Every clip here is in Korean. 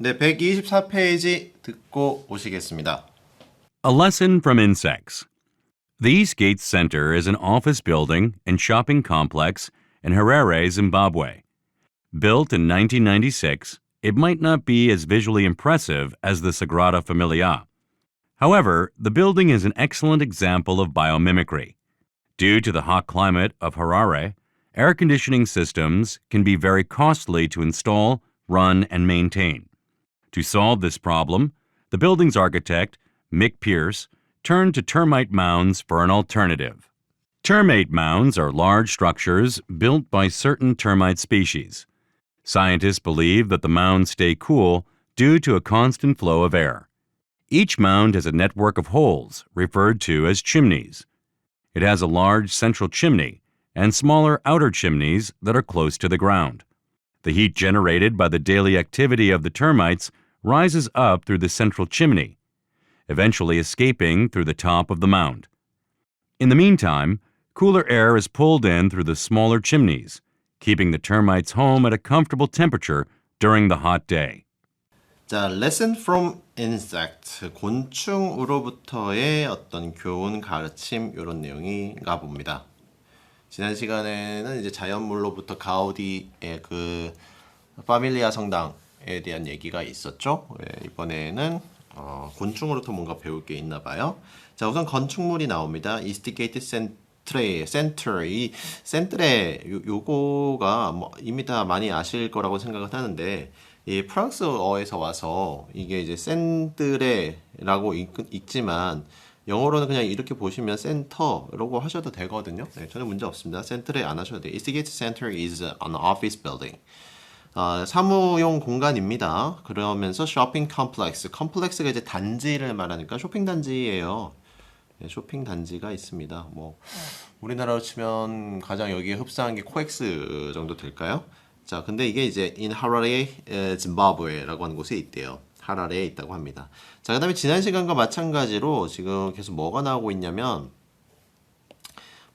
네, 124페이지 듣고 오시겠습니다. A lesson from insects. The Eastgate Center is an office building and shopping complex in Harare, Zimbabwe. Built in 1996, it might not be as visually impressive as the Sagrada Familia. However, the building is an excellent example of biomimicry. Due to the hot climate of Harare, air conditioning systems can be very costly to install, run, and maintain. To solve this problem, the building's architect, Mick Pierce, turned to termite mounds for an alternative. Termite mounds are large structures built by certain termite species. Scientists believe that the mounds stay cool due to a constant flow of air. Each mound has a network of holes, referred to as chimneys. It has a large central chimney and smaller outer chimneys that are close to the ground. The heat generated by the daily activity of the termites rises up through the central chimney, eventually escaping through the top of the mound. In the meantime, cooler air is pulled in through the smaller chimneys, keeping the termites home at a comfortable temperature during the hot day. 자, lesson from insect. 곤충으로부터의 어떤 교훈, 가르침 이런 내용인가 봅니다. 지난 시간에는 이제 자연물로부터 가우디의 그 파밀리아 성당에 대한 얘기가 있었죠. 이번에는 곤충으로부터 뭔가 배울 게 있나 봐요. 자, 우선 건축물이 나옵니다. 이스트게이트 센터, 이 센트레 요거가 뭐 이미 다 많이 아실 거라고 생각을 하는데 이 프랑스어에서 와서 이게 이제 센드레라고 읽지만 영어로는 그냥 이렇게 보시면 센터라고 하셔도 되거든요. 네, 저는 문제 없습니다. 센트레 안 하셔도 돼요. Eastgate Center is an office building. 사무용 공간입니다. 그러면서 쇼핑 컴플렉스가 이제 단지를 말하니까 쇼핑 단지예요. 네, 쇼핑 단지가 있습니다. 뭐 우리나라로 치면 가장 여기에 흡사한 게 코엑스 정도 될까요? 자, 근데 이게 이제 in Harare, 짐바브웨라고 하는 곳에 있대요. 하라레에 있다고 합니다. 자, 그 다음에 지난 시간과 마찬가지로 지금 계속 뭐가 나오고 있냐면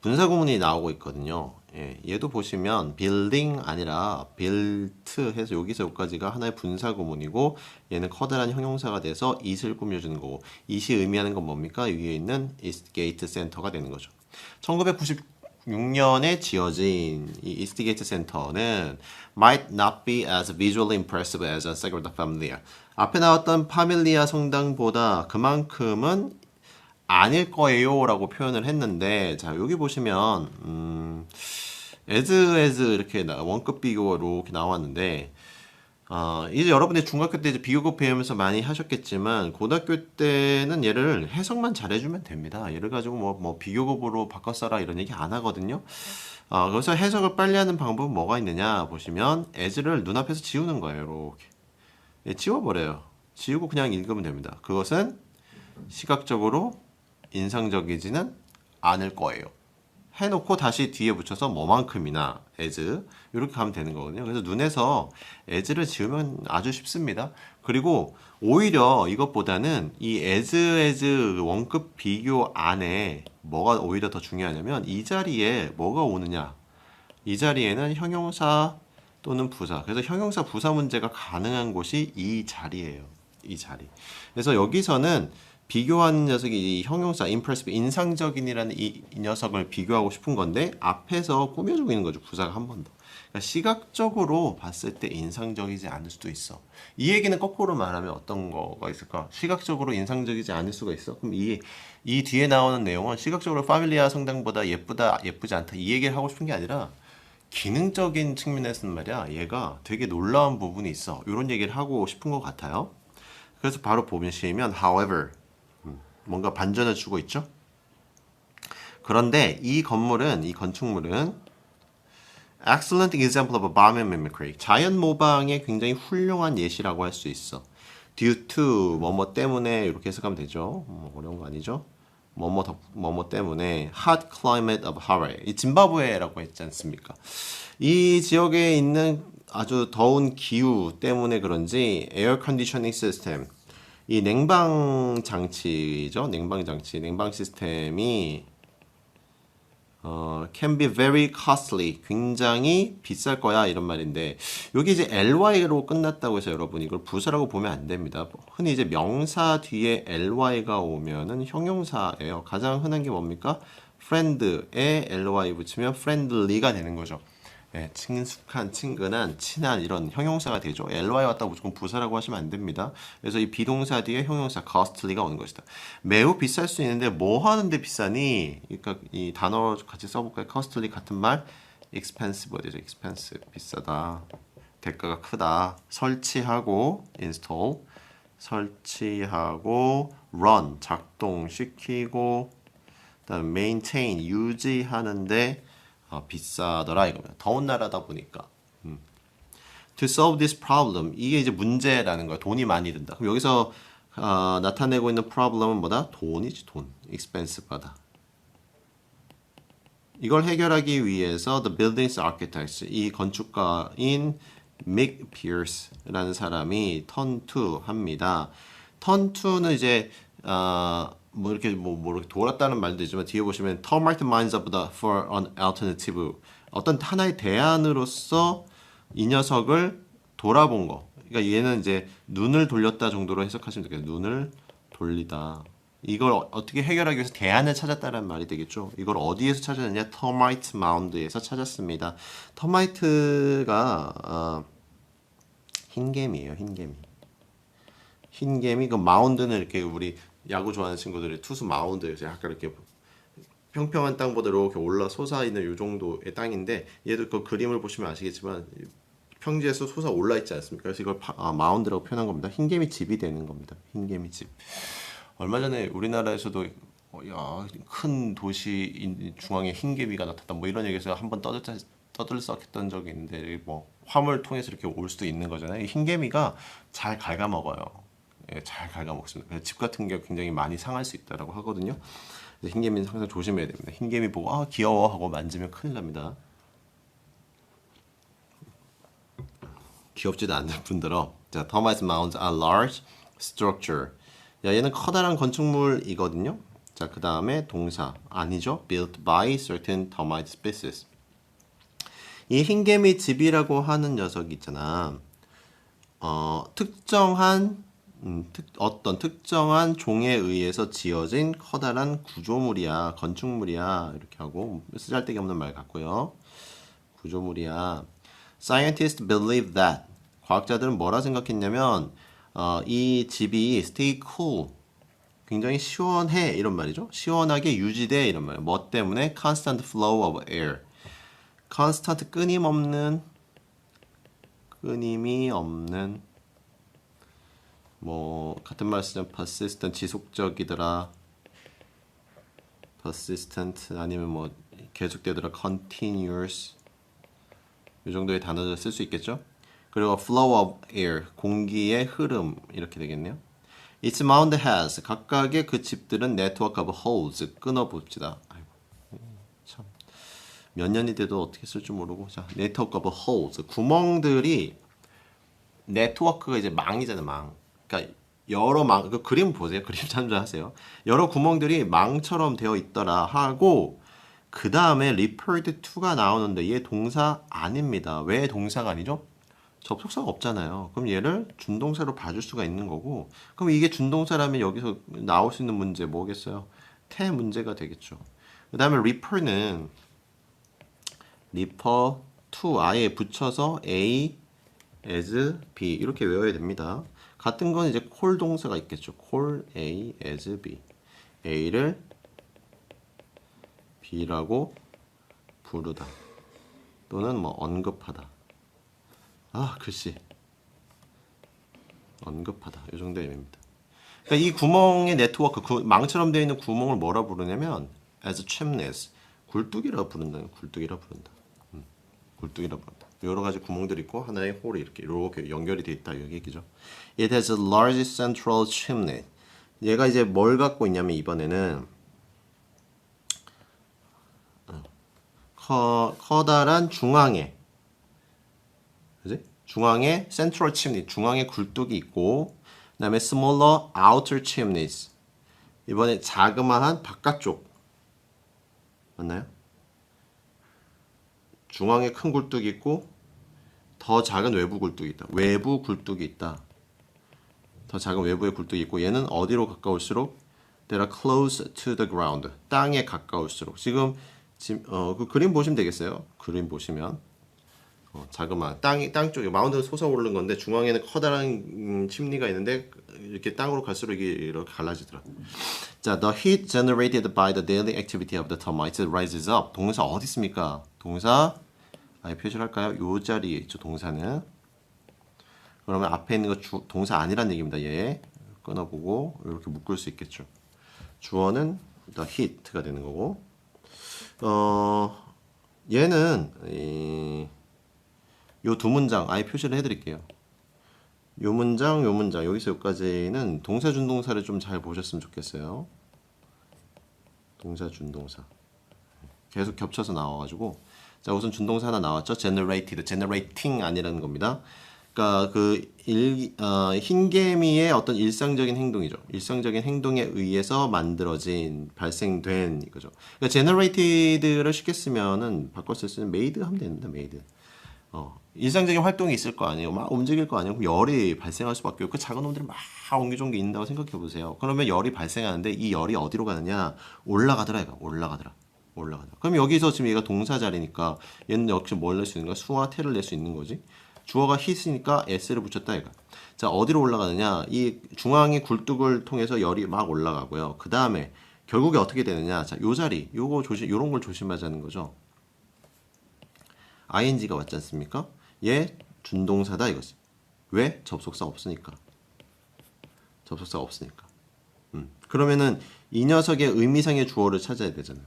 분사구문이 나오고 있거든요. 예, 얘도 보시면 building 아니라 built 해서 여기서 여기까지가 하나의 분사구문이고 얘는 커다란 형용사가 돼서 it을 꾸며주는 거고 it이 의미하는 건 뭡니까? 위에 있는 Eastgate Center가 되는 거죠. 1996년에 지어진 이 이스트게이트 센터는 might not be as visually impressive as a Sagrada Familia. 앞에 나왔던 파밀리아 성당보다 그만큼은 아닐 거예요 라고 표현을 했는데 자 여기 보시면 as 이렇게 원급 비교로 이렇게 나왔는데 이제 여러분들 중학교 때 이제 비교급 배우면서 많이 하셨겠지만 고등학교 때는 얘를 해석만 잘해주면 됩니다. 얘를 가지고 뭐 비교급으로 바꿔 써라 이런 얘기 안 하거든요. 그래서 해석을 빨리 하는 방법은 뭐가 있느냐 보시면 as를 눈앞에서 지우는 거예요. 이렇게 예, 지워버려요. 지우고 그냥 읽으면 됩니다. 그것은 시각적으로 인상적이지는 않을 거예요. 해놓고 다시 뒤에 붙여서 뭐만큼이나 as 이렇게 가면 되는 거거든요. 그래서 눈에서 as를 지우면 아주 쉽습니다. 그리고 오히려 이것보다는 이 as 원급 비교 안에 뭐가 오히려 더 중요하냐면 이 자리에 뭐가 오느냐 이 자리에는 형용사 또는 부사 그래서 형용사 부사 문제가 가능한 곳이 이 자리예요. 이 자리. 그래서 여기서는 비교하는 녀석이 이 형용사 impressive 인상적인이라는 이 녀석을 비교하고 싶은 건데 앞에서 꾸며주고 있는 거죠. 부사가 한 번 더. 그러니까 시각적으로 봤을 때 인상적이지 않을 수도 있어. 이 얘기는 거꾸로 말하면 어떤 거가 있을까? 시각적으로 인상적이지 않을 수가 있어. 그럼 이 뒤에 나오는 내용은 시각적으로 파밀리아 성당보다 예쁘다, 예쁘지 않다 이 얘기를 하고 싶은 게 아니라 기능적인 측면에서는 말이야 얘가 되게 놀라운 부분이 있어. 이런 얘기를 하고 싶은 것 같아요. 그래서 바로 보시면 however 뭔가 반전을 주고 있죠. 그런데 이 건축물은 excellent example of biomimicry 자연 모방의 굉장히 훌륭한 예시라고 할 수 있어. due to 뭐뭐 때문에 이렇게 해석하면 되죠. 어려운 거 아니죠. 뭐뭐 때문에 hot climate of Harare 이 짐바브웨라고 했지 않습니까? 이 지역에 있는 아주 더운 기후 때문에 그런지 에어 컨디셔닝 시스템 이 냉방 장치죠. 냉방 시스템이 can be very costly. 굉장히 비쌀 거야 이런 말인데 여기 이제 ly로 끝났다고 해서 여러분 이걸 부사라고 보면 안 됩니다. 흔히 이제 명사 뒤에 ly가 오면은 형용사예요. 가장 흔한 게 뭡니까? friend에 ly 붙이면 friendly가 되는 거죠. 예, 친숙한, 친근한, 친한 이런 형용사가 되죠. ly 왔다고 무조건 부사라고 하시면 안 됩니다. 그래서 이 비동사 뒤에 형용사 costly가 오는 것이다. 매우 비쌀 수 있는데 뭐 하는데 비싸니? 그러니까 이 단어 같이 써볼까요? costly 같은 말 expensive 되죠. expensive 비싸다. 대가가 크다. 설치하고 install 설치하고 run 작동시키고 그다음 maintain 유지하는데 비싸더라 이거면 더운 나라다 보니까 to solve this problem 이게 이제 문제라는 거야. 돈이 많이 든다. 그럼 여기서 나타내고 있는 problem은 뭐다? 돈이지 돈. expensive하다. 이걸 해결하기 위해서 the building's architects 이 건축가인 Mick Pierce라는 사람이 turn to 합니다. turn to는 이제 뭐 이렇게 이렇게 돌았다는 말도 있지만 뒤에 보시면 termite minds up for an alternative 어떤 하나의 대안으로서 이 녀석을 돌아본 거. 그러니까 얘는 이제 눈을 돌렸다 정도로 해석하시면 되겠어요. 눈을 돌리다. 이걸 어떻게 해결하기 위해서 대안을 찾았다는 말이 되겠죠. 이걸 어디에서 찾았느냐? termite mound에서 찾았습니다. termite가 흰개미예요. 흰개미. 흰개미 그 마운드는 이렇게 우리 야구 좋아하는 친구들이 투수 마운드에서 약간 이렇게 평평한 땅보다 이렇게 올라 솟아 있는 이 정도의 땅인데 얘도 그 그림을 보시면 아시겠지만 평지에서 솟아 올라 있지 않습니까? 그래서 이걸 마운드라고 표현한 겁니다. 흰개미 집이 되는 겁니다. 흰개미 집. 얼마 전에 우리나라에서도 큰 도시 중앙에 흰개미가 나타났다 뭐 이런 얘기에서 한번 떠들썩했던 적이 있는데 뭐 화물 통해서 이렇게 올 수도 있는 거잖아요. 흰개미가 잘 갉아먹어요. 예, 잘 갉아먹습니다. 그래서 집 같은 게 굉장히 많이 상할 수 있다라고 하거든요. 그래서 흰개미는 항상 조심해야 됩니다. 흰개미 보고 귀여워 하고 만지면 큰일 납니다. 귀엽지도 않는 분들은 자, termite mounds are large structure. 야, 얘는 커다란 건축물이거든요. 자, 그 다음에 동사 아니죠? built by certain termite species. 이 흰개미 집이라고 하는 녀석이 있잖아. 어떤 특정한 종에 의해서 지어진 커다란 구조물이야, 건축물이야 이렇게 하고 쓰잘데기 없는 말 같고요. 구조물이야. Scientists believe that 과학자들은 뭐라 생각했냐면 이 집이 stay cool 굉장히 시원해 이런 말이죠. 시원하게 유지돼 이런 말. 뭐 때문에? constant flow of air. constant 끊임이 없는 뭐 같은 말 쓰자면 persistent 지속적이더라. persistent 아니면 뭐 계속되더라. continuous 이 정도의 단어를 쓸 수 있겠죠. 그리고 flow of air 공기의 흐름 이렇게 되겠네요. Its mound has 각각의 그 집들은 network of holes 끊어봅시다. 아이고, 참 몇 년이 돼도 어떻게 쓸 줄 모르고 자 network of holes 구멍들이 네트워크가 이제 망이잖아요. 망. 그러니까 여러 그 그림 보세요. 그림 참조하세요. 여러 구멍들이 망처럼 되어 있더라 하고 그 다음에 referred to가 나오는데 얘 동사 아닙니다. 왜 동사가 아니죠? 접속사가 없잖아요. 그럼 얘를 준동사로 봐줄 수가 있는 거고 그럼 이게 준동사라면 여기서 나올 수 있는 문제 뭐겠어요? 태 문제가 되겠죠. 그 다음에 refer는 refer to 아예 붙여서 A as B 이렇게 외워야 됩니다. 같은 건 이제 call 동사가 있겠죠. call A as B. A를 B라고 부르다. 또는 뭐 언급하다. 글씨. 언급하다. 이 정도의 의미입니다. 그러니까 이 구멍의 네트워크, 망처럼 되어 있는 구멍을 뭐라 부르냐면 as chimneys. 굴뚝이라 부른다. 굴뚝이라 부른다. 굴뚝이라 부른다. 여러 가지 구멍들이 있고 하나의 홀이 이렇게 연결이 되어 있다. 이 얘기죠. It has a large central chimney. 얘가 이제 뭘 갖고 있냐면 이번에는 커다란 중앙에 그지? 중앙에 central chimney, 중앙에 굴뚝이 있고 그다음에 smaller outer chimneys. 이번에 자그마한 바깥쪽 맞나요? 중앙에 큰 굴뚝이 있고 더 작은 외부 굴뚝이 있다. 외부 굴뚝이 있다. 더 작은 외부의 굴뚝이 있고 얘는 어디로 가까울수록 they are close to the ground. 땅에 가까울수록. 지금 그 그림 보시면 되겠어요. 그림 보시면 자그마한 땅 쪽에 마운드는 솟아오르는 건데 중앙에는 커다란 침리가 있는데 이렇게 땅으로 갈수록 이게 이렇게 갈라지더라. 자, the heat generated by the daily activity of the termites rises up. 동사 어디 있습니까? 동사 아예 표시를 할까요? 요 자리에 있죠. 동사는. 그러면 앞에 있는 거 동사 아니란 얘기입니다. 얘 끊어보고 이렇게 묶을 수 있겠죠. 주어는 the heat가 되는 거고. 얘는 요 두 문장 아예 표시를 해드릴게요. 요 문장, 요 문장 여기서 여기까지는 동사 준동사를 좀 잘 보셨으면 좋겠어요. 동사 준동사 계속 겹쳐서 나와가지고 자 우선 준동사 하나 나왔죠. generated, generating 아니라는 겁니다. 그러니까 흰개미의 어떤 일상적인 행동이죠. 일상적인 행동에 의해서 만들어진 발생된 이거죠. 그러니까 generated를 쉽게 쓰면은 바꿔서 쓰면 made 하면 됩니다. made. 일상적인 활동이 있을 거 아니에요. 막 움직일 거 아니에요. 그럼 열이 발생할 수밖에 없고 그 작은 놈들이 막 옹기종기 있는다고 생각해 보세요. 그러면 열이 발생하는데 이 열이 어디로 가느냐? 올라가더라 얘가. 올라가더라. 그럼 여기서 지금 얘가 동사 자리니까 얘는 역시 뭘 낼 수 있는 거야? 수와 태를 낼 수 있는 거지. 주어가 hit이니까 s를 붙였다 얘가. 자 어디로 올라가느냐? 이 중앙의 굴뚝을 통해서 열이 막 올라가고요. 그 다음에 결국에 어떻게 되느냐? 자 요 자리 요런 걸 조심하자는 거죠. ing가 왔지 않습니까? 얘 준동사다 이거지. 왜? 접속사 없으니까. 그러면은 이 녀석의 의미상의 주어를 찾아야 되잖아요.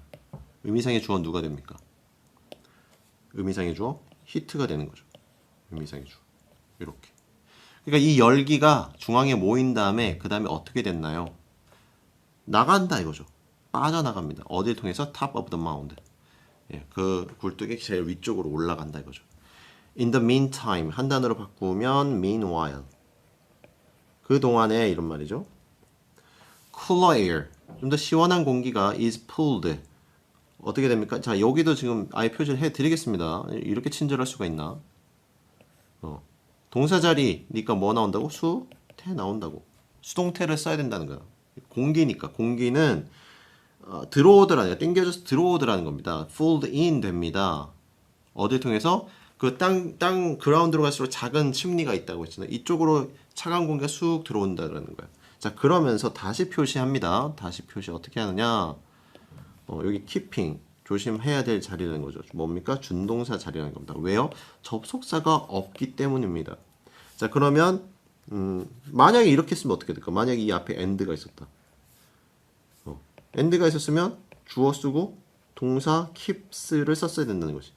의미상의 주어 누가 됩니까? 의미상의 주어 히트가 되는 거죠. 의미상의 주어 이렇게. 그러니까 이 열기가 중앙에 모인 다음에 그 다음에 어떻게 됐나요? 나간다 이거죠. 빠져나갑니다. 어딜 통해서? Top of the mound. 예, 그 굴뚝이 제일 위쪽으로 올라간다 이거죠. In the meantime 한 단어로 바꾸면 meanwhile 그 동안에 이런 말이죠. Cooler air 좀 더 시원한 공기가 is pulled 어떻게 됩니까? 자 여기도 지금 아예 표시를 해드리겠습니다. 이렇게 친절할 수가 있나? 동사 자리니까 뭐 나온다고? 수태 나온다고. 수동태를 써야 된다는 거야. 공기니까 공기는 들어오더라는 땡겨져서 들어오더라는 겁니다. fold in 됩니다. 어딜 통해서? 그 땅 그라운드로 갈수록 작은 침리가 있다고 했잖아요. 이쪽으로 차가운 공기가 쑥 들어온다는 거예요. 자 그러면서 다시 표시합니다. 다시 표시 어떻게 하느냐? 여기 keeping 조심해야 될 자리라는 거죠. 뭡니까? 준동사 자리라는 겁니다. 왜요? 접속사가 없기 때문입니다. 자 그러면 만약에 이렇게 쓰면 어떻게 될까? 만약에 이 앞에 and가 있었다. and가 있었으면 주어 쓰고 동사 keeps를 썼어야 된다는 거지.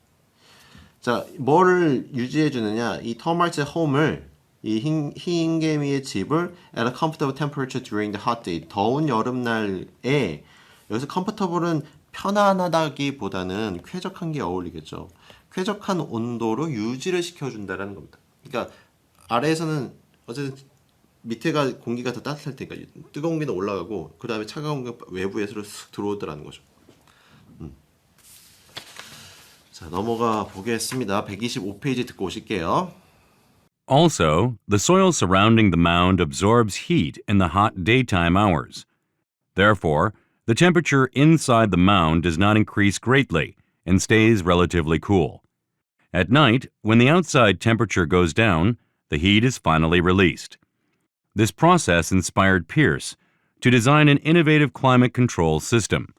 자, 뭐를 유지해 주느냐? 이 termites home을 이 흰개미의 집을 at a comfortable temperature during the hot day. 더운 여름날에 여기서 comfortable은 편안하다기보다는 쾌적한 게 어울리겠죠. 쾌적한 온도로 유지를 시켜준다라는 겁니다. 그러니까 아래에서는 어쨌든 밑에가 공기가 더 따뜻할 테니까 뜨거운 공기는 올라가고 그 다음에 차가운 공기가 외부에서 쓱 들어오더라는 거죠. 자 넘어가 보겠습니다. 125페이지 듣고 오실게요. Also, the soil surrounding the mound absorbs heat in the hot daytime hours. Therefore, the temperature inside the mound does not increase greatly and stays relatively cool. At night, when the outside temperature goes down, the heat is finally released. This process inspired Pierce to design an innovative climate control system.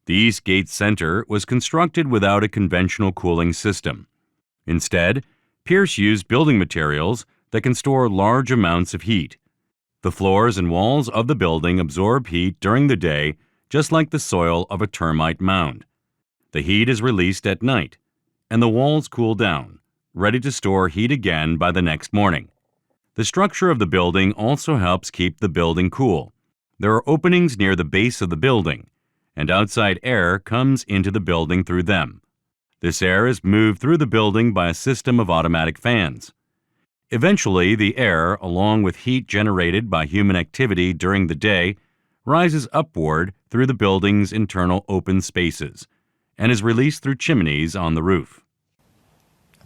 The Eastgate Center was constructed without a conventional cooling system. Instead, Pierce used building materials that can store large amounts of heat. The floors and walls of the building absorb heat during the day, just like the soil of a termite mound. The heat is released at night, and the walls cool down, ready to store heat again by the next morning. The structure of the building also helps keep the building cool. There are openings near the base of the building, and outside air comes into the building through them. This air is moved through the building by a system of automatic fans. Eventually, the air, along with heat generated by human activity during the day, rises upward through the building's internal open spaces and is released through chimneys on the roof.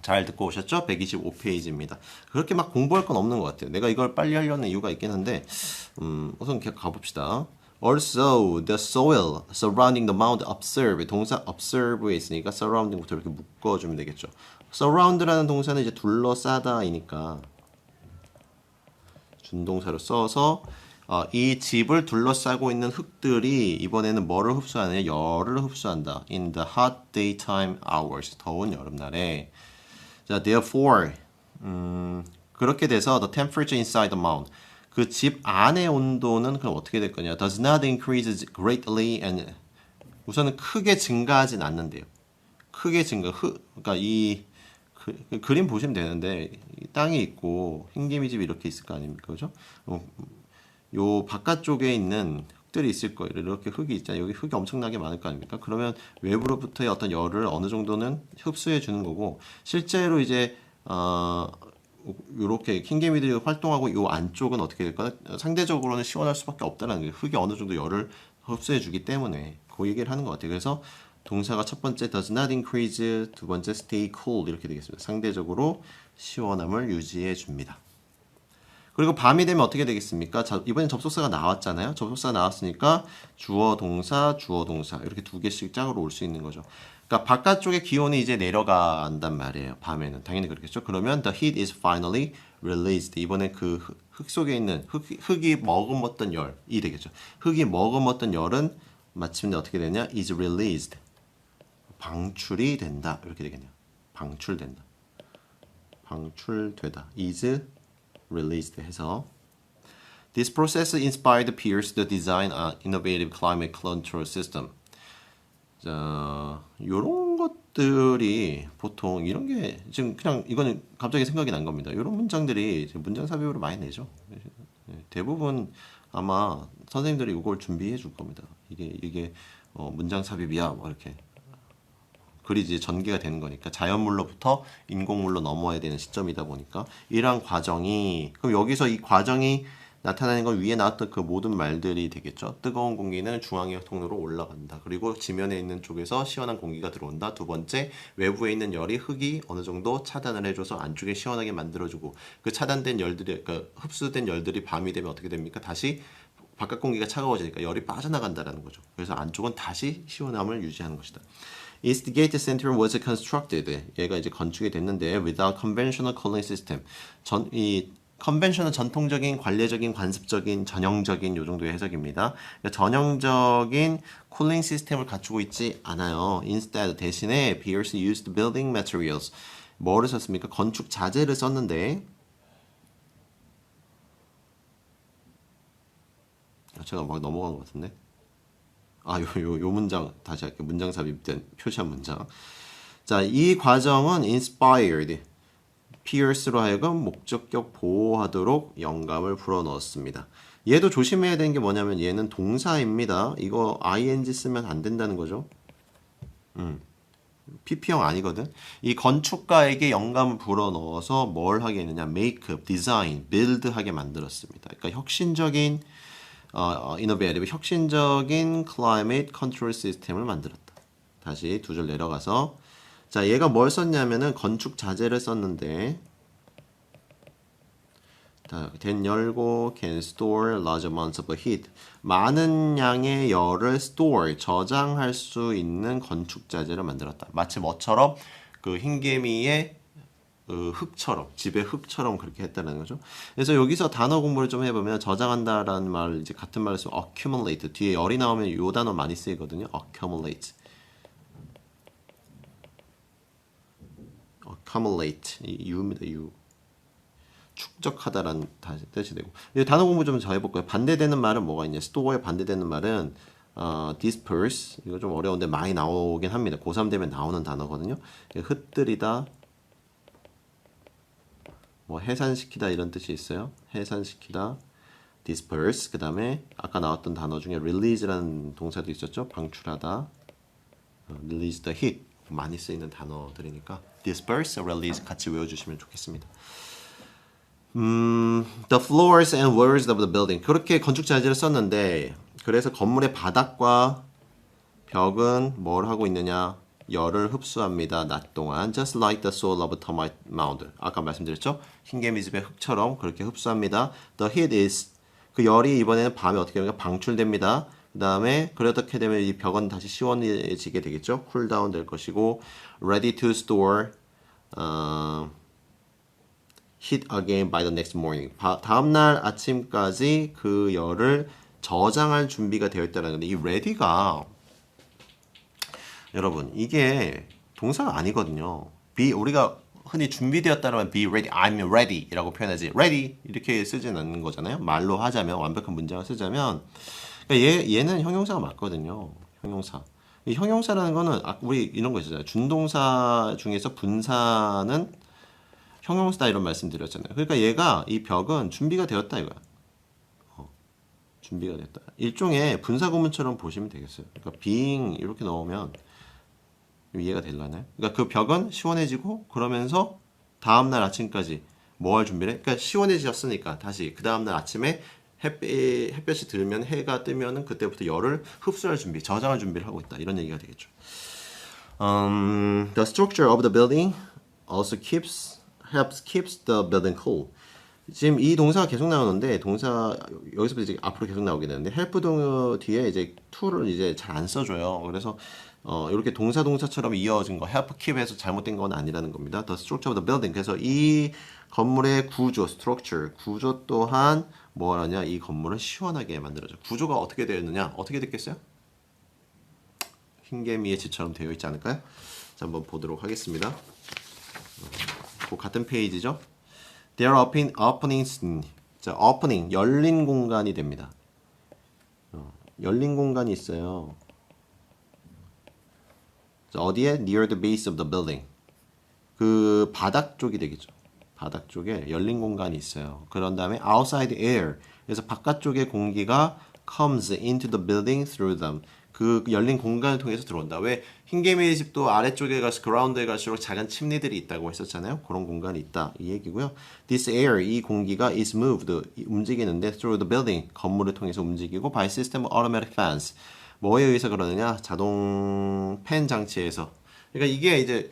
잘 듣고 오셨죠? 125페이지입니다. 그렇게 막 공부할 건 없는 것 같아요. 내가 이걸 빨리 하려는 이유가 있긴 한데 우선 계속 가봅시다. Also, the soil surrounding the mound observe. 동사 observe에 있으니까 surrounding부터 이렇게 묶어주면 되겠죠. surround라는 동사는 이제 둘러싸다이니까 준동사로 써서 이 집을 둘러싸고 있는 흙들이 이번에는 뭐를 흡수하느냐? 열을 흡수한다. In the hot daytime hours. 더운 여름날에. 자, therefore 그렇게 돼서 the temperature inside the mound. 그 집 안의 온도는 그럼 어떻게 될 거냐? Does not increase greatly and 우선은 크게 증가하진 않는데요. 크게 증가. 그러니까 이 그림 보시면 되는데 이 땅이 있고 흰개미 집이 이렇게 있을 거 아닙니까, 그죠? 요 바깥쪽에 있는 흙들이 있을 거예요. 이렇게 흙이 있잖아요. 여기 흙이 엄청나게 많을 거 아닙니까? 그러면 외부로부터의 어떤 열을 어느 정도는 흡수해 주는 거고 실제로 이제 요렇게 흰개미들이 활동하고 요 안쪽은 어떻게 될까? 상대적으로는 시원할 수밖에 없다는 거예요. 흙이 어느 정도 열을 흡수해 주기 때문에 그 얘기를 하는 것 같아요. 그래서 동사가 첫 번째 does not increase, 두 번째 stay cool 이렇게 되겠습니다. 상대적으로 시원함을 유지해 줍니다. 그리고 밤이 되면 어떻게 되겠습니까? 자, 이번엔 접속사가 나왔잖아요. 접속사가 나왔으니까 주어 동사 이렇게 두 개씩 짝으로 올 수 있는 거죠. 그러니까 바깥쪽의 기온이 이제 내려간단 말이에요. 밤에는 당연히 그렇겠죠. 그러면 the heat is finally released. 이번에 그 흙 속에 있는 흙이 머금었던 열이 되겠죠. 흙이 머금었던 열은 마침내 어떻게 되냐? is released. 방출이 된다. 이렇게 되겠네요. 방출된다. 방출되다. is released 해서 This process inspired Pierce to design an innovative climate control system. 자, 요런 것들이 보통 이런 게 지금 그냥 이거는 갑자기 생각이 난 겁니다. 이런 문장들이 문장 삽입으로 많이 내죠. 대부분 아마 선생님들이 이걸 준비해 줄 겁니다. 이게 문장 삽입이야, 뭐 이렇게. 글이 이제 전개가 되는 거니까 자연물로부터 인공물로 넘어야 되는 시점이다 보니까 이러한 과정이 그럼 여기서 이 과정이 나타나는 건 위에 나왔던 그 모든 말들이 되겠죠. 뜨거운 공기는 중앙의 통로로 올라간다. 그리고 지면에 있는 쪽에서 시원한 공기가 들어온다. 두 번째, 외부에 있는 열이 흙이 어느 정도 차단을 해줘서 안쪽에 시원하게 만들어주고 그 차단된 열들이 그러니까 흡수된 열들이 밤이 되면 어떻게 됩니까? 다시 바깥 공기가 차가워지니까 열이 빠져나간다라는 거죠. 그래서 안쪽은 다시 시원함을 유지하는 것이다. Eastgate Center was constructed. 얘가 이제 건축이 됐는데 without conventional cooling system. 이 컨벤셔널 전통적인 관례적인 관습적인 전형적인 요 정도의 해석입니다. 그러니까 전형적인 쿨링 시스템을 갖추고 있지 않아요. Instead 대신에 Pierce used building materials. 뭐를 썼습니까? 건축 자재를 썼는데 제가 막 넘어간 것 같은데. 요 문장 다시 할게요. 문장 삽입된 표시한 문장. 자, 이 과정은 inspired 피어스로 하여금 목적격 보호하도록 영감을 불어넣었습니다. 얘도 조심해야 되는 게 뭐냐면 얘는 동사입니다. 이거 ing 쓰면 안 된다는 거죠. PP형 아니거든. 이 건축가에게 영감을 불어넣어서 뭘 하게 했느냐? make, design, build 하게 만들었습니다. 그러니까 혁신적인 innovative, 혁신적인 climate control 시스템을 만들었다. 다시 두 줄 내려가서 자, 얘가 뭘 썼냐면은 건축 자재를 썼는데 자, then 열고 can store large amounts of heat. 많은 양의 열을 store, 저장할 수 있는 건축 자재를 만들었다. 마치 뭐처럼 그 흰개미의 흙처럼 집의 흙처럼 그렇게 했다는 거죠. 그래서 여기서 단어 공부를 좀 해보면 저장한다라는 말 이제 같은 말을 쓰면 accumulate 뒤에 열이 나오면 이 단어 많이 쓰이거든요. accumulate 이 유입니다. 유 축적하다라는 뜻이 되고 이 단어 공부 좀 더 해볼까요? 반대되는 말은 뭐가 있냐? store에 반대되는 말은 disperse 이거 좀 어려운데 많이 나오긴 합니다. 고3 되면 나오는 단어거든요. 흩뜨리다 뭐 해산시키다 이런 뜻이 있어요. 해산시키다 disperse 그 다음에 아까 나왔던 단어 중에 release라는 동사도 있었죠. 방출하다 release the heat 많이 쓰이는 단어들이니까 disperse, release 같이 외워주시면 좋겠습니다. The floors and walls of the building 그렇게 건축 자재를 썼는데 그래서 건물의 바닥과 벽은 뭘 하고 있느냐 열을 흡수합니다. 낮 동안. Just like the soil of a termite mound. 아까 말씀드렸죠? 흰개미집의 흙처럼 그렇게 흡수합니다. The heat is 그 열이 이번에는 밤에 어떻게 하면 방출됩니다. 그 다음에 그렇게 되면 이 벽은 다시 시원해지게 되겠죠. 쿨다운 될 것이고 ready to store heat again by the next morning. 다음날 아침까지 그 열을 저장할 준비가 되어 있다는 건데 이 ready가 여러분 이게 동사가 아니거든요. 우리가 흔히 준비되었다면 be ready, I'm ready 이라고 표현하지 ready 이렇게 쓰진 않는 거잖아요. 말로 하자면 완벽한 문장을 쓰자면 그러니까 얘는 형용사가 맞거든요. 형용사. 이 형용사라는 거는 우리 이런 거 있잖아요. 준동사 중에서 분사는 형용사다 이런 말씀 드렸잖아요. 그러니까 얘가 이 벽은 준비가 되었다 이거야. 준비가 됐다. 일종의 분사 구문처럼 보시면 되겠어요. 그러니까 being 이렇게 넣으면 이해가 되려나요? 그러니까 그 벽은 시원해지고 그러면서 다음날 아침까지 뭐 할 준비를 해? 그러니까 시원해졌으니까 다시 그 다음날 아침에 햇볕이 들면 해가 뜨면은 그때부터 열을 흡수할 준비, 저장할 준비를 하고 있다. 이런 얘기가 되겠죠. The structure of the building also helps keeps the building cool. 지금 이 동사가 계속 나오는데 동사 여기서부터 이제 앞으로 계속 나오게 되는데 help 동사 뒤에 이제 to를 이제 잘 안 써줘요. 그래서 이렇게 동사처럼 이어진 거 help keep에서 잘못된 건 아니라는 겁니다. The structure of the building. 그래서 이 건물의 구조, structure, 구조 또한 뭐 하냐? 이 건물을 시원하게 만들어줘. 구조가 어떻게 되었느냐? 어떻게 됐겠어요? 흰개미의 집처럼 되어 있지 않을까요? 자, 한번 보도록 하겠습니다. 그 같은 페이지죠. There are openings. 자, opening 열린 공간이 됩니다. 열린 공간이 있어요. 자, 어디에? Near the base of the building. 그 바닥 쪽이 되겠죠. 바닥 쪽에 열린 공간이 있어요. 그런 다음에 outside air. 그래서 바깥쪽의 공기가 comes into the building through them. 그 열린 공간을 통해서 들어온다. 왜 흰개미의 집도 아래쪽에 그라운드에 갈수록 작은 침리들이 있다고 했었잖아요. 그런 공간이 있다. 이 얘기고요. This air, 이 공기가 is moved, 움직이는데 through the building, 건물을 통해서 움직이고 by system of automatic fans. 뭐에 의해서 그러느냐? 자동 팬 장치에서. 그러니까 이게 이제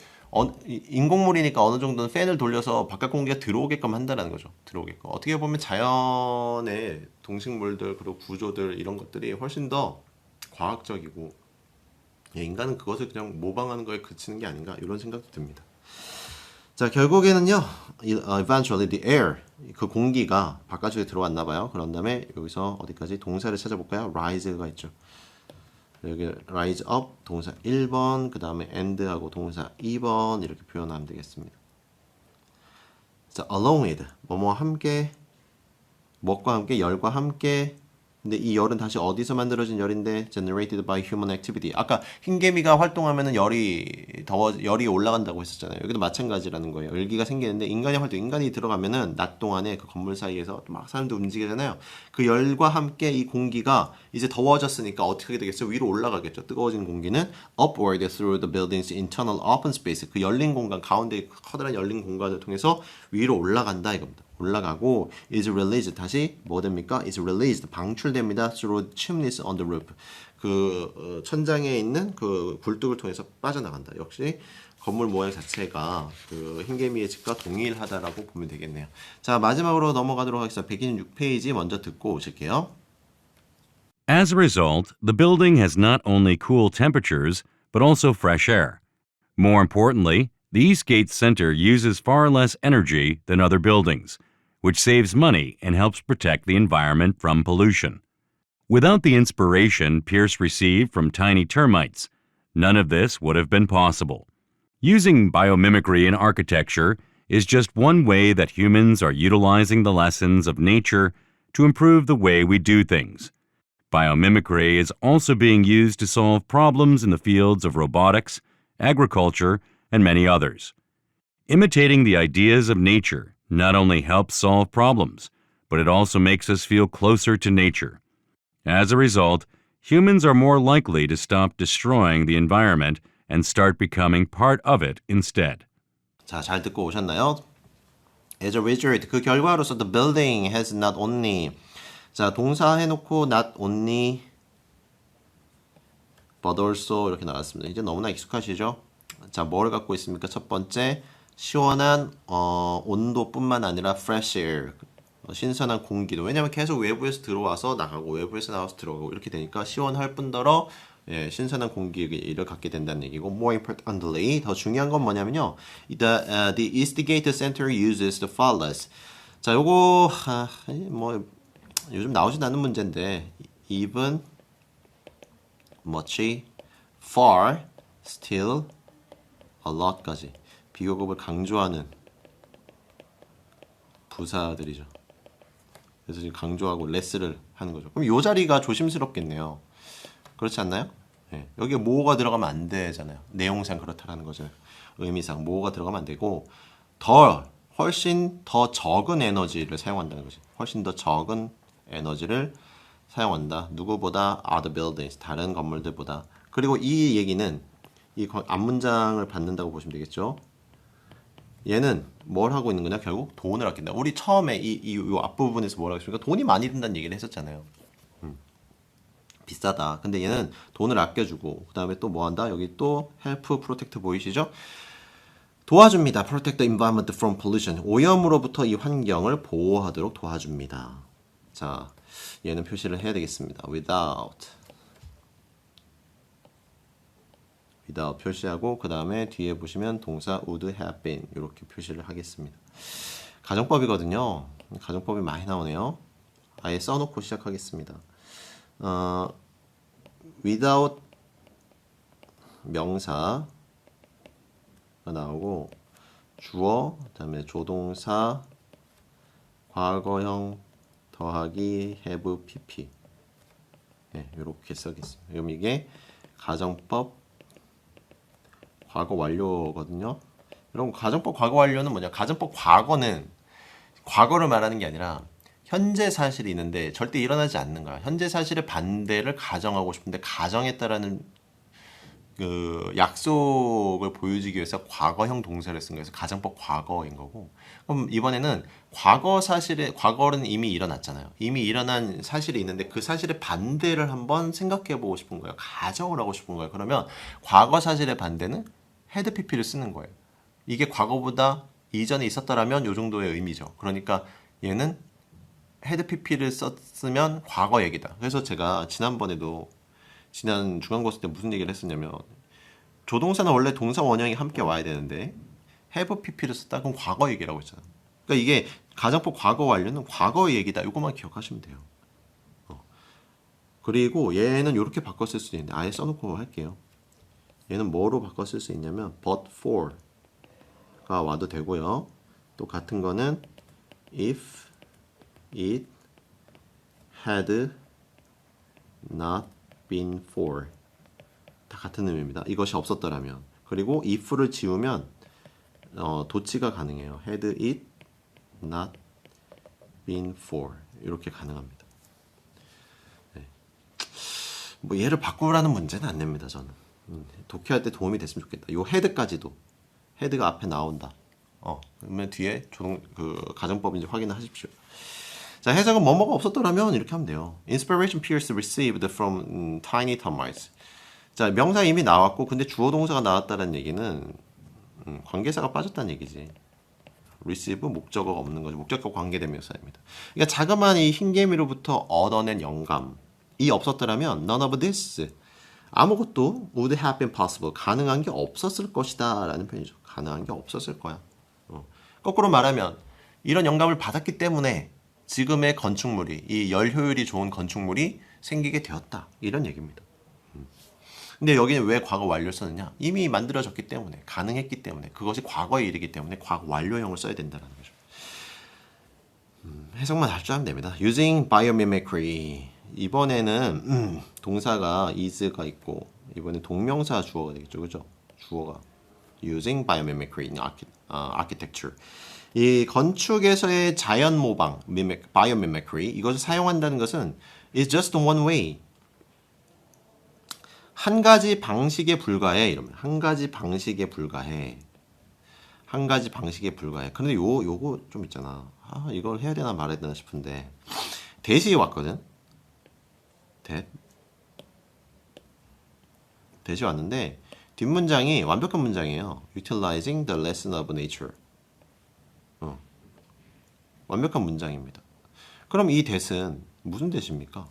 인공물이니까 어느 정도는 팬을 돌려서 바깥 공기가 들어오게끔 한다는 거죠. 들어오게끔. 어떻게 보면 자연의 동식물들 그리고 구조들 이런 것들이 훨씬 더 과학적이고 인간은 그것을 그냥 모방하는 거에 그치는 게 아닌가 이런 생각도 듭니다. 자, 결국에는요. Eventually the air 그 공기가 바깥쪽에 들어왔나 봐요. 그런 다음에 여기서 어디까지 동사를 찾아볼까요? rise가 있죠. 여기 rise up 동사 1번 그 다음에 end하고 동사 2번 이렇게 표현하면 되겠습니다. 자, along with 뭐뭐 함께 무엇과 함께 열과 함께 근데 이 열은 다시 어디서 만들어진 열인데 generated by human activity. 아까 흰개미가 활동하면은 열이 올라간다고 했었잖아요. 여기도 마찬가지라는 거예요. 열기가 생기는데 인간이 들어가면은 낮 동안에 그 건물 사이에서 막 사람들 움직이잖아요. 그 열과 함께 이 공기가 이제 더워졌으니까 어떻게 하게 되겠어요? 위로 올라가겠죠. 뜨거워진 공기는 upward through the building's internal open space. 그 열린 공간 가운데 커다란 열린 공간을 통해서 위로 올라간다 이겁니다. 올라가고 is released 다시 뭐 됩니까? is released 방출됩니다. through chimneys on the roof. 그 천장에 있는 그 굴뚝을 통해서 빠져나간다. 역시 건물 모양 자체가 그 흰개미의 집과 동일하다라고 보면 되겠네요. 자, 마지막으로 넘어가도록 하겠습니다. 126페이지 먼저 듣고 오실게요. As a result, the building has not only cool temperatures, but also fresh air. More importantly, the Eastgate Center uses far less energy than other buildings, which saves money and helps protect the environment from pollution. Without the inspiration Pierce received from tiny termites, none of this would have been possible. Using biomimicry in architecture is just one way that humans are utilizing the lessons of nature to improve the way we do things. Biomimicry is also being used to solve problems in the fields of robotics, agriculture, and many others. Imitating the ideas of nature not only helps solve problems, but it also makes us feel closer to nature. As a result, humans are more likely to stop destroying the environment and start becoming part of it instead. 자, 잘 듣고 오셨나요? As a result, 그 결과로서 the building has not only 자, 동사 해놓고 not only but also 이렇게 나왔습니다. 이제 너무나 익숙하시죠? 자, 뭐를 갖고 있습니까? 첫 번째, 시원한 온도뿐만 아니라 fresh air, 신선한 공기도. 왜냐면 계속 외부에서 들어와서 나가고 외부에서 나와서 들어가고 이렇게 되니까 시원할 뿐더러 예, 신선한 공기를 갖게 된다는 얘기고, more importantly, 더 중요한 건 뭐냐면요, the Eastgate Center uses the followers. 자, 요거 뭐 요즘 나오진 않는 문제인데, even, much, far, still, a lot까지 비교급을 강조하는 부사들이죠. 그래서 지금 강조하고 less를 하는 거죠. 그럼 이 자리가 조심스럽겠네요. 그렇지 않나요? 예. 여기에 뭐가 들어가면 안 되잖아요. 내용상 그렇다라는 거죠. 의미상 뭐가 들어가면 안 되고, 훨씬 더 적은 에너지를 사용한다는 거죠. 훨씬 더 적은 에너지를 사용한다. 누구보다 other buildings, 다른 건물들보다. 그리고 이 얘기는 이 앞문장을 받는다고 보시면 되겠죠. 얘는 뭘 하고 있는 거냐? 결국 돈을 아낀다. 우리 처음에 이 앞부분에서 뭐라고 했습니까? 돈이 많이 든다는 얘기를 했었잖아요. 비싸다. 근데 얘는 돈을 아껴주고, 그 다음에 또 뭐 한다? 여기 또 help, protect 보이시죠? 도와줍니다. protect the environment from pollution. 오염으로부터 이 환경을 보호하도록 도와줍니다. 자, 얘는 표시를 해야 되겠습니다. without 표시하고, 그 다음에 뒤에 보시면 동사 would have been 이렇게 표시를 하겠습니다. 가정법이거든요. 가정법이 많이 나오네요. 아예 써놓고 시작하겠습니다. without 명사가 나오고, 주어, 그 다음에 조동사, 과거형 더하기 have pp. 네, 이렇게 써겠습니다. 그럼 이게 가정법 과거 완료거든요. 여러분, 가정법 과거 완료는 뭐냐? 가정법 과거는 과거를 말하는 게 아니라 현재 사실이 있는데 절대 일어나지 않는 거야. 현재 사실의 반대를 가정하고 싶은데 가정했다라는 그 약속을 보여주기 위해서 과거형 동사를 쓴 거여서 가정법 과거인 거고. 그럼 이번에는 과거는 이미 일어났잖아요. 이미 일어난 사실이 있는데 그 사실의 반대를 한번 생각해 보고 싶은 거예요. 가정을 하고 싶은 거예요. 그러면 과거 사실의 반대는 had pp를 쓰는 거예요. 이게 과거보다 이전에 있었다라면 이 정도의 의미죠. 그러니까 얘는 had pp를 썼으면 과거 얘기다. 그래서 제가 지난번에도 지난 중간고사 때 무슨 얘기를 했었냐면, 조동사는 원래 동사 원형이 함께 와야 되는데 have pp를 썼다 그럼 과거 얘기라고 했잖아요. 그러니까 이게 가정법 과거 완료는 과거 얘기다. 이것만 기억하시면 돼요. 그리고 얘는 이렇게 바꿔 쓸 수 있는데 아예 써놓고 할게요. 얘는 뭐로 바꿔 쓸 수 있냐면 but for가 와도 되고요. 또 같은 거는 if it had not been for, 다 같은 의미입니다. 이것이 없었더라면. 그리고 if를 지우면 도치가 가능해요. had it not been for 이렇게 가능합니다. 네. 뭐 얘를 바꾸라는 문제는 안 냅니다. 저는 독해할 때 도움이 됐으면 좋겠다. 요 had까지도 had가 앞에 나온다. 그러면 뒤에 그 가정법인지 확인을 하십시오. 자, 해석은 뭐뭐가 없었더라면 이렇게 하면 돼요. Inspiration appears received from tiny termites. 자, 명사 이미 나왔고 근데 주어 동사가 나왔다는 얘기는 관계사가 빠졌다는 얘기지. receive 목적어가 없는 거죠. 목적어 관계대명사입니다. 그러니까 자그마한 이 흰개미로부터 얻어낸 영감이 없었더라면 none of this, 아무것도 would have been possible, 가능한 게 없었을 것이다 라는 표현이죠. 가능한 게 없었을 거야. 거꾸로 말하면 이런 영감을 받았기 때문에 지금의 건축물이, 이 열 효율이 좋은 건축물이 생기게 되었다. 이런 얘기입니다. 근데 여기는 왜 과거 완료를 썼느냐? 이미 만들어졌기 때문에, 가능했기 때문에, 그것이 과거의 일이기 때문에 과거 완료형을 써야 된다는 거죠. 해석만 할 줄 알면 됩니다. Using biomimicry. 이번에는 동사가 is가 있고 이번에 동명사 주어가 되겠죠. 그죠? 주어가 using biomimicry in architecture. 이 건축에서의 자연 모방, biomimicry, 이것을 사용한다는 것은 is just one way. 한 가지 방식에 불과해. 이러면 한 가지 방식에 불과해. 한 가지 방식에 불과해. 그런데 요거 좀 있잖아. 이걸 해야 되나 말아야 되나 싶은데 대시 왔거든. 대시 왔는데 뒷문장이 완벽한 문장이에요. Utilizing the lesson of nature. 완벽한 문장입니다. 그럼 이 that은 무슨 that입니까?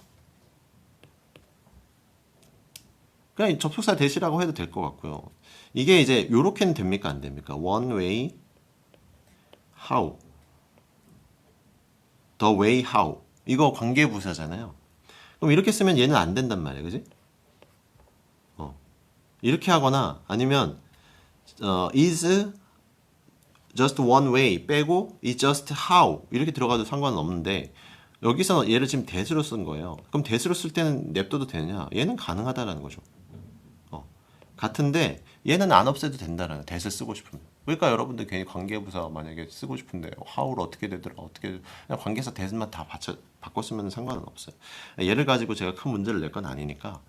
그냥 접속사 that이라고 해도 될 것 같고요. 이게 이제 요렇게는 됩니까? 안 됩니까? One way, how. The way, how. 이거 관계부사잖아요. 그럼 이렇게 쓰면 얘는 안 된단 말이에요. 그지? 이렇게 하거나 아니면 is just one way 빼고 is just how 이렇게 들어가도 상관은 없는데 여기서 얘를 지금 that으로 쓴 거예요. 그럼 that으로 쓸 때는 냅둬도 되느냐? 얘는 가능하다라는 거죠. 같은데 얘는 안 없애도 된다라는 that을 쓰고 싶으면. 그러니까 여러분들 괜히 관계부사 만약에 쓰고 싶은데 how를 어떻게 되더라 어떻게 그냥 관계사 that만 다 바꿔 쓰면 상관은 없어요. 얘를 가지고 제가 큰 문제를 낼 건 아니니까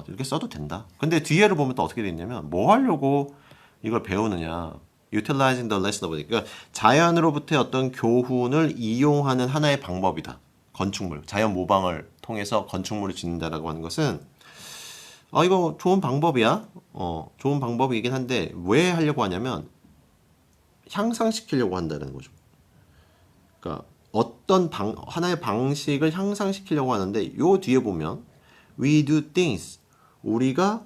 이렇게 써도 된다. 근데 뒤에를 보면 또 어떻게 돼 있냐면 뭐 하려고 이걸 배우느냐. Utilizing the lesson of 그러니까 자연으로부터의 어떤 교훈을 이용하는 하나의 방법이다. 건축물, 자연 모방을 통해서 건축물을 짓는다라고 하는 것은 이거 좋은 방법이야. 좋은 방법이긴 한데 왜 하려고 하냐면 향상시키려고 한다는 거죠. 그러니까 어떤 하나의 방식을 향상시키려고 하는데 요 뒤에 보면 we do things 우리가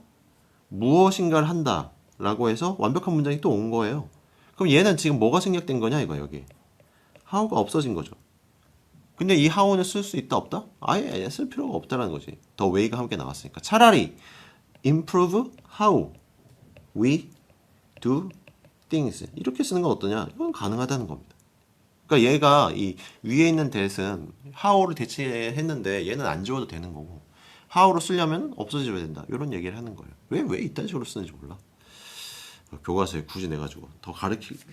무엇인가를 한다 라고 해서 완벽한 문장이 또 온 거예요. 그럼 얘는 지금 뭐가 생략된 거냐 이거 여기 how가 없어진 거죠. 근데 이 how는 쓸 수 있다 없다? 아예 쓸 필요가 없다라는 거지. the way가 함께 나왔으니까 차라리 improve how we do things 이렇게 쓰는 건 어떠냐? 이건 가능하다는 겁니다. 그러니까 얘가 이 위에 있는 that은 how를 대체했는데 얘는 안 지워도 되는 거고 how로 쓰려면 없어져야 된다. 이런 얘기를 하는 거예요. 왜 이딴 식으로 쓰는지 몰라. 교과서에 굳이 내가지고 더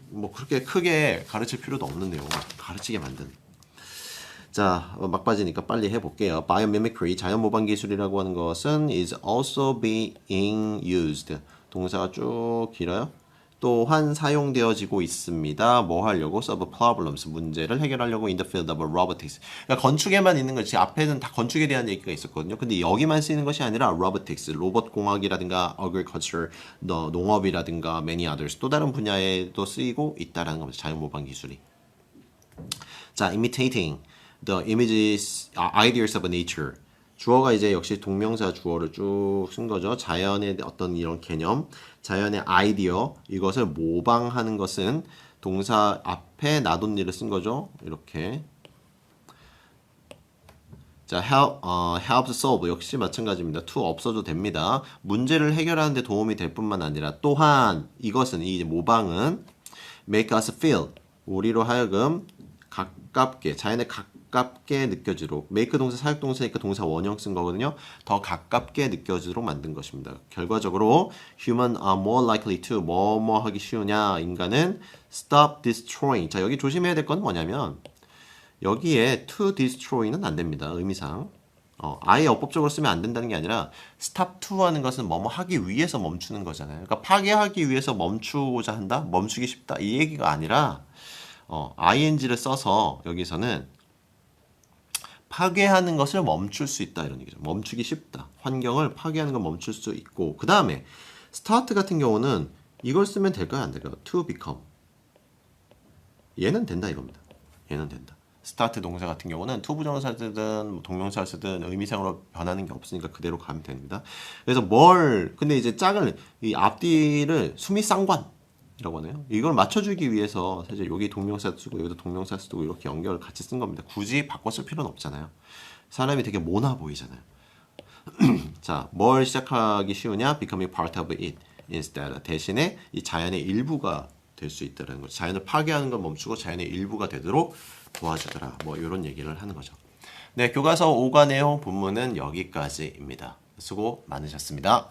뭐 그렇게 크게 가르칠 필요도 없는 내용을 가르치게 만드는. 자, 막바지니까 빨리 해볼게요. Biomimicry, 자연 모방 기술이라고 하는 것은 is also being used. 동사가 쭉 길어요. 또한 사용되어지고 있습니다. 뭐 하려고? solve problems, 문제를 해결하려고 in the field of robotics. 그러니까 건축에만 있는 거지. 앞에는 다 건축에 대한 얘기가 있었거든요. 근데 여기만 쓰이는 것이 아니라 robotics, 로봇 공학이라든가 agriculture, 농업이라든가 many others, 또 다른 분야에도 쓰이고 있다라는 겁니다. 자연 모방 기술이. 자, imitating the images, ideas of nature. 주어가 이제 역시 동명사 주어를 쭉 쓴 거죠. 자연의 어떤 이런 개념, 자연의 아이디어, 이것을 모방하는 것은 동사 앞에 나돈니를 쓴 거죠. 이렇게. 자, help solve 역시 마찬가지입니다. to 없어도 됩니다. 문제를 해결하는 데 도움이 될 뿐만 아니라 또한 이것은 이 모방은 make us feel 우리로 하여금 가깝게 자연에 가깝게 느껴지도록 make 동사 사역동사니까 동사 원형 쓴 거거든요. 더 가깝게 느껴지도록 만든 것입니다. 결과적으로 human are more likely to 뭐뭐 하기 쉬우냐 인간은 stop destroying. 자 여기 조심해야 될 건 뭐냐면 여기에 to destroy는 안 됩니다. 의미상 아예 어법적으로 쓰면 안 된다는 게 아니라 stop to 하는 것은 뭐뭐 하기 위해서 멈추는 거잖아요. 그러니까 파괴하기 위해서 멈추고자 한다, 멈추기 쉽다 이 얘기가 아니라 ing를 써서 여기서는 파괴하는 것을 멈출 수 있다 이런 얘기죠. 멈추기 쉽다. 환경을 파괴하는 걸 멈출 수 있고 그 다음에 start 같은 경우는 이걸 쓰면 될까요? 안 될까요? to become 얘는 된다 이겁니다. 얘는 된다. start 동사 같은 경우는 to 부정사 쓰든 동명사 쓰든 의미상으로 변하는 게 없으니까 그대로 가면 됩니다. 그래서 근데 이제 짝을 이 앞뒤를 수미상관 이라고 하네요. 이걸 맞춰주기 위해서 사실 여기 동명사 쓰고 여기도 동명사 쓰고 이렇게 연결을 같이 쓴 겁니다. 굳이 바꿔 쓸 필요는 없잖아요. 사람이 되게 모나 보이잖아요. 자, 뭘 시작하기 쉬우냐? Becoming part of it instead. 대신에 이 자연의 일부가 될 수 있다는 거죠. 자연을 파괴하는 걸 멈추고 자연의 일부가 되도록 도와주더라. 뭐 이런 얘기를 하는 거죠. 네, 교과서 5과 내용 본문은 여기까지입니다. 수고 많으셨습니다.